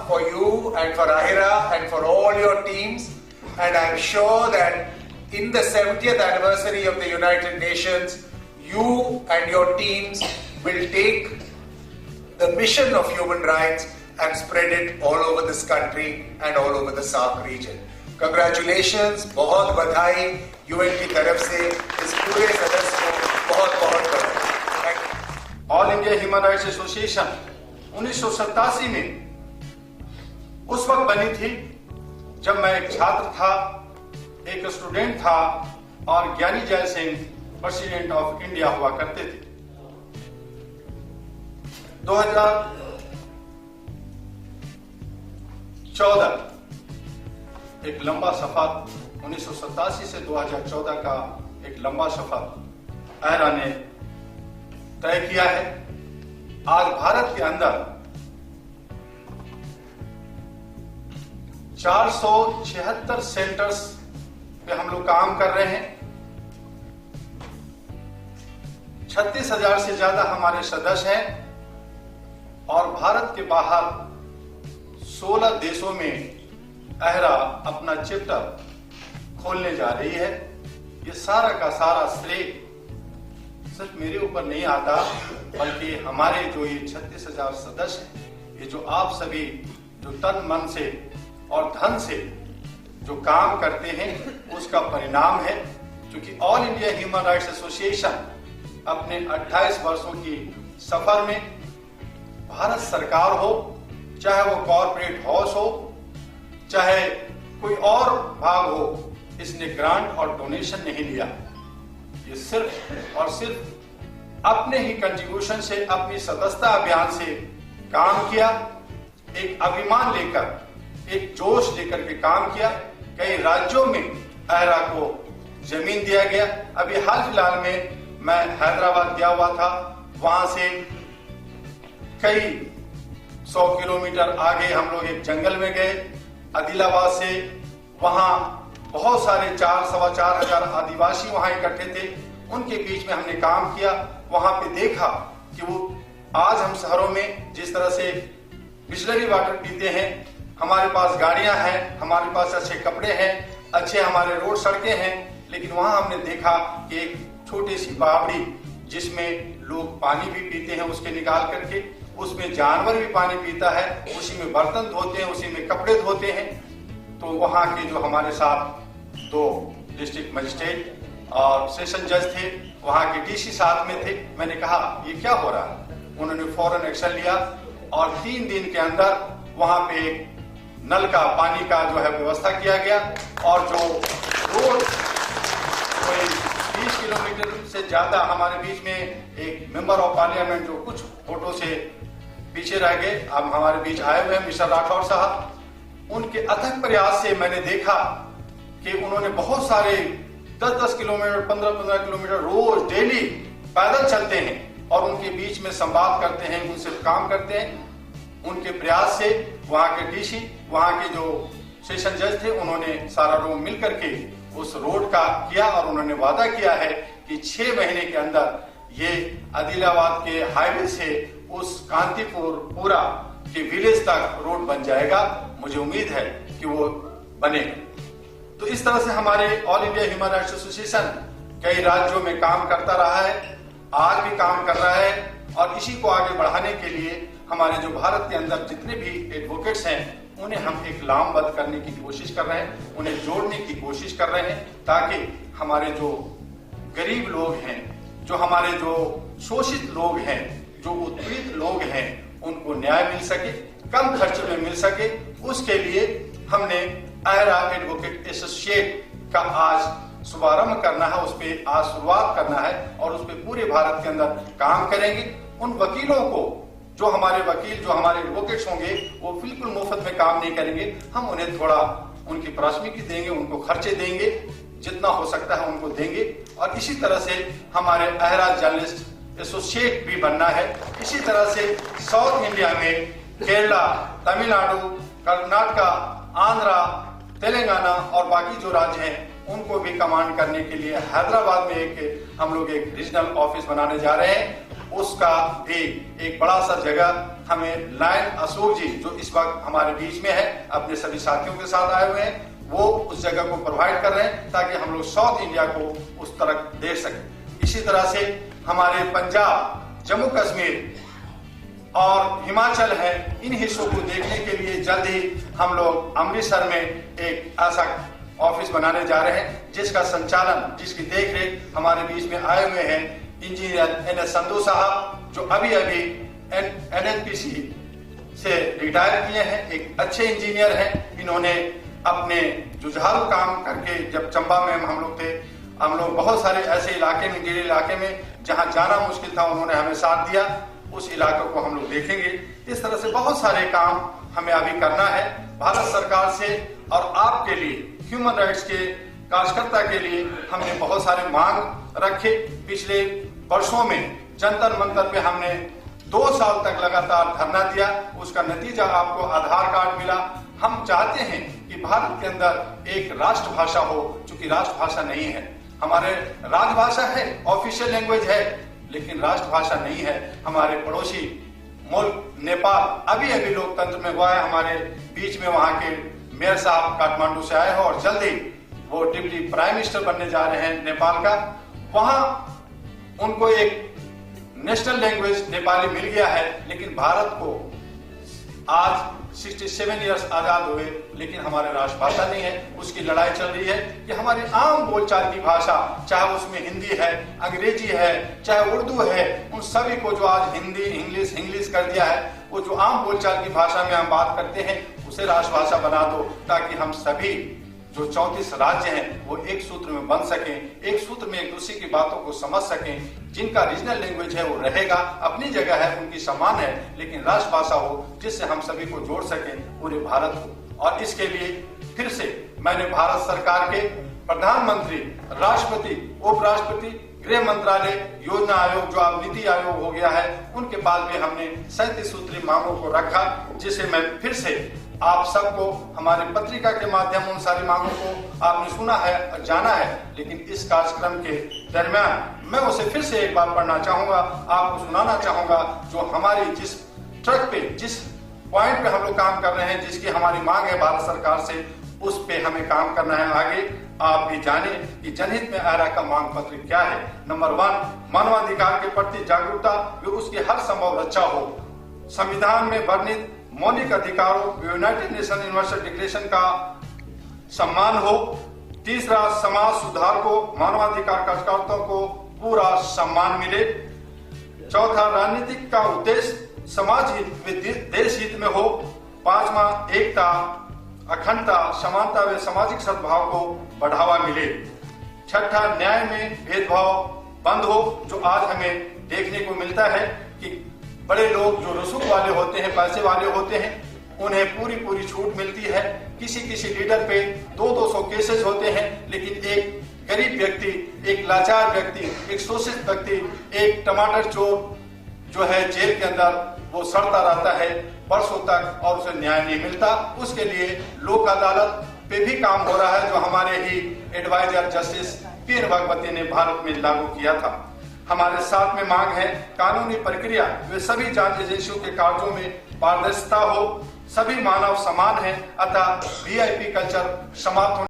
for you and for Ahira and for all your teams, and I'm sure that in the 70th anniversary of the United Nations, you and your teams will take the mission of human rights and spread it all over this country and all over the SAARC region. Congratulations, बहुत बधाई UN की तरफ से इस पूरे सदस्य को बहुत बधाई। All India human rights association 1987 में उस वक्त बनी थी जब मैं एक छात्र था, एक स्टूडेंट था और ज्ञानी जय सिंह प्रेसिडेंट ऑफ इंडिया हुआ करते थे। 2014 एक लंबा सफर, 1987 से 2014 का एक लंबा सफर आयरा ने तय किया है। आज भारत के अंदर 476 सेंटर्स पे हम लोग काम कर रहे हैं। 36,000 से ज्यादा हमारे सदस्य हैं और भारत के बाहर 16 देशों में अहरा अपना चैप्टर खोलने जा रही है। ये सारा का सारा श्रेय सिर्फ मेरे ऊपर नहीं आता, बल्कि हमारे जो ये 36,000 सदस्य हैं, ये जो आप सभी जो तन मन से और धन से जो काम करते हैं उसका परिणाम है। क्योंकि all India human rights association अपने 28 वर्षों की सफर में भारत सरकार हो, चाहे वो कॉर्पोरेट हाउस हो, चाहे कोई और भाग हो, इसने ग्रांट और डोनेशन नहीं लिया। ये सिर्फ और सिर्फ अपने ही कंट्रीब्यूशन से, अपनी सदस्यता अभियान से काम किया। एक अभिमान लेकर, एक जोश लेकर के काम किया। कई राज्यों में अहरा को जमीन दिया गया। अभी हाल फिलहाल में मैं हैदराबाद गया हुआ था, वहां से कई 100 किलोमीटर आगे हम लोग एक जंगल में गए। आदिलाबाद से वहां बहुत सारे 4-4.25 हजार आदिवासी वहां इकट्ठे थे, उनके बीच में हमने काम किया। वहां पे देखा कि वो आज हम शहरों में जिस तरह से बिसलरी वाटर पीते हैं, हमारे पास गाड़ियां हैं, हमारे पास अच्छे कपड़े हैं, अच्छे हमारे रोड सड़कें हैं, लेकिन वहां हमने देखा कि एक छोटी सी बावड़ी जिसमें लोग पानी भी पीते हैं उसके निकाल करके, उसमें जानवर भी पानी पीता है, उसी में बर्तन धोते हैं, उसी में कपड़े धोते हैं। तो वहां के जो हमारे साथ 2 डिस्ट्रिक्ट मजिस्ट्रेट और सेशन जज थे, वहां के डीसी साथ में थे। मैंने कहा ये क्या हो रहा है? उन्होंने फौरन एक्शन लिया और 3 दिन के अंदर वहां पे नल का पानी का जो है व्यवस्था किया गया। और जो रोड कोई 20 किलोमीटर से ज्यादा हमारे बीच में एक मेंबर ऑफ पार्लियामेंट जो कुछ वोटों से पीछे रह गए, अब हमारे बीच आए हुए हैं मिस्टर राठौर साहब। उनके अथक प्रयास से मैंने देखा कि उन्होंने बहुत सारे 10-10 किलोमीटर, 15-15 किलोमीटर रोज डेली पैदल चलते हैं और उनके बीच में संवाद करते हैं, उनसे काम करते हैं। उनके प्रयास से वहां के डीसी, वहां के जो सेशन जज थे, उन्होंने सारा लोग मिल करके उस रोड का किया और उन्होंने वादा किया है कि 6 महीने के अंदर ये आदिलाबाद के हाईवे से उस कांतिपुर पूरा के विलेज तक रोड बन जाएगा। मुझे उम्मीद है कि वो बनेगा। तो इस तरह से हमारे all India human rights association कई राज्यों में काम करता रहा है, आज भी काम कर रहा है। और इसी को आगे बढ़ाने के लिए हमारे जो भारत के अंदर जितने भी एडवोकेट्स हैं, उन्हें हम एक लामबद्ध करने की कोशिश कर रहे हैं, उन्हें जोड़ने की कोशिश कर रहे हैं, ताकि हमारे जो गरीब लोग हैं, जो हमारे जो शोषित लोग हैं, जो उत्पीड़ित लोग हैं, उनको न्याय मिल सके, कम खर्च में मिल सके। उसके लिए हमने अहरा एडवोकेट एसोसिएट का आज शुभारंभ करना है, उस पर आज शुरुआत करना है और उस पर पूरे भारत के अंदर काम करेंगे। उन वकीलों को, जो हमारे वकील, जो हमारे एडवोकेट्स होंगे, वो बिल्कुल मुफ्त में काम नहीं करेंगे। हम उन्हें थोड़ा उनकी प्राथमिकता देंगे, उनको खर्चे देंगे, जितना हो सकता है उनको देंगे। और इसी तरह से हमारे अहरा जर्नलिस्ट एसोसिएट भी बनना है। इसी तरह से साउथ इंडिया में केरला, तमिलनाडु, कर्नाटका, आंध्रा, तेलंगाना और बाकी जो राज्य हैं, उनको भी कमांड करने के लिए हैदराबाद में हम लोग एक रीजनल ऑफिस बनाने जा रहे हैं। उसका भी एक बड़ा सा जगह हमें लायन अशोक जी, जो इस वक्त हमारे बीच में है, अपने सभी साथियों के साथ आए हुए हैं, वो उस जगह को प्रोवाइड कर रहे हैं ताकि हम लोग साउथ इंडिया को उस तरफ देख सकें। इसी तरह से हमारे पंजाब, जम्मू कश्मीर और हिमाचल है, इन हिस्सों को देखने के लिए जल्द ही हम लोग अमृतसर में एक ऐसा ऑफिस बनाने जा रहे हैं जिसका संचालन, जिसकी देखरेख हमारे बीच में आए हुए हैं इंजीनियर NS संधू साहब, जो अभी NHPC से रिटायर किए हैं। एक अच्छे इंजीनियर हैं। इन्होंने अपने जुझारू काम करके, जब चंबा में हम लोग थे, हम लोग बहुत सारे ऐसे इलाके में, गिरे इलाके में जहां जाना मुश्किल था, उन्होंने हमें साथ दिया। उस इलाके को हम लोग देखेंगे। इस तरह से बहुत सारे काम हमें अभी करना है भारत सरकार से और आपके लिए, ह्यूमन राइट्स के कार्यकर्ता के लिए हमने बहुत सारे मांग रखे। पिछले वर्षों में जंतर मंतर पे हमने 2 साल तक लगातार धरना दिया। उसका नतीजा आपको आधार कार्ड मिला। हम चाहते हैं कि भारत के अंदर एक राष्ट्रभाषा हो, चूंकि राष्ट्रभाषा नहीं है। हमारे राजभाषा है, ऑफिशियल लैंग्वेज है, लेकिन राष्ट्रभाषा नहीं है। हमारे पड़ोसी मुल्क नेपाल अभी अभी लोकतंत्र में हुआ है। हमारे बीच में वहां के मेयर साहब काठमांडू से आए हैं और जल्द ही वो डिप्टी प्राइम मिनिस्टर बनने जा रहे हैं नेपाल का। वहां उनको एक नेशनल लैंग्वेज नेपाली मिल गया है, लेकिन भारत को आज 67 इयर्स आजाद हुए, लेकिन हमारे राष्ट्रभाषा नहीं है। उसकी लड़ाई चल रही है कि हमारी आम बोलचाल की भाषा, चाहे उसमें हिंदी है, अंग्रेजी है, चाहे उर्दू है, उन सभी को जो आज हिंदी, इंग्लिश कर दिया है, वो जो आम बोलचाल की भाषा में हम बात करते हैं, उसे राष्ट्रभाषा बना दो, ताकि हम सभी जो 34 राज्य हैं वो एक सूत्र में बन सकें, एक सूत्र में एक दूसरे की बातों को समझ सकें। जिनका रीजनल लैंग्वेज है वो रहेगा, अपनी जगह है, उनकी समान है, लेकिन राष्ट्रभाषा हो जिससे हम सभी को जोड़ सकें, पूरे भारत को। और इसके लिए फिर से मैंने भारत सरकार के प्रधानमंत्री, राष्ट्रपति, उपराष्ट्रपति, गृह मंत्रालय, योजना आयोग, जो अब नीति आयोग हो गया है, उनके पास भी हमने 37 सूत्री मांगों को रखा, जिसे मैं फिर से आप सबको हमारे पत्रिका के माध्यम उन सारी मांगों को आपने सुना है और जाना है, लेकिन इस कार्यक्रम के दरमियान मैं उसे फिर से एक बार पढ़ना चाहूंगा, आपको सुनाना चाहूंगा, जो हमारी जिस ट्रक पे, जिस पॉइंट पे हम लोग काम कर रहे हैं, जिसकी हमारी मांग है भारत सरकार से, उस पे हमें काम करना है आगे। आप भी जाने कि जनहित में आरा का मांग पत्र क्या है। नंबर 1, मानवाधिकार के प्रति जागरूकता व उसकी हर संभव रक्षा हो। संविधान में वर्णित मौलिक अधिकारों, यूनाइटेड नेशन यूनिवर्सल डिक्लेरेशन का सम्मान हो। तीसरा, समाज सुधार को, मानवाधिकार कार्यकर्ताओं को पूरा सम्मान मिले। चौथा, राजनीतिक का उद्देश्य समाज हित व देश हित में हो। 5वां, एकता, अखंडता, समानता व सामाजिक सद्भाव को बढ़ावा मिले। 6ठा, न्याय में भेदभाव बंद हो, जो आज हमें देखने को मिलता है कि बड़े लोग जो रसूख वाले होते हैं, पैसे वाले होते हैं, उन्हें पूरी छूट मिलती है। किसी लीडर पे 200 केसेस होते हैं, लेकिन एक गरीब व्यक्ति, एक लाचार व्यक्ति, एक शोषित व्यक्ति, एक टमाटर चोर जो है जेल के अंदर वो सड़ता रहता है वर्षों तक और उसे न्याय नहीं मिलता। उसके लिए लोक अदालत पे भी काम हो रहा है, जो हमारे ही एडवाइजर जस्टिस पी.एन. भगवती ने भारत में लागू किया था। हमारे साथ में मांग है कानूनी प्रक्रिया वे सभी जांच एजेंसियों के कार्यों में पारदर्शिता हो। सभी मानव समान हैं, अतः VIP कल्चर समाप्त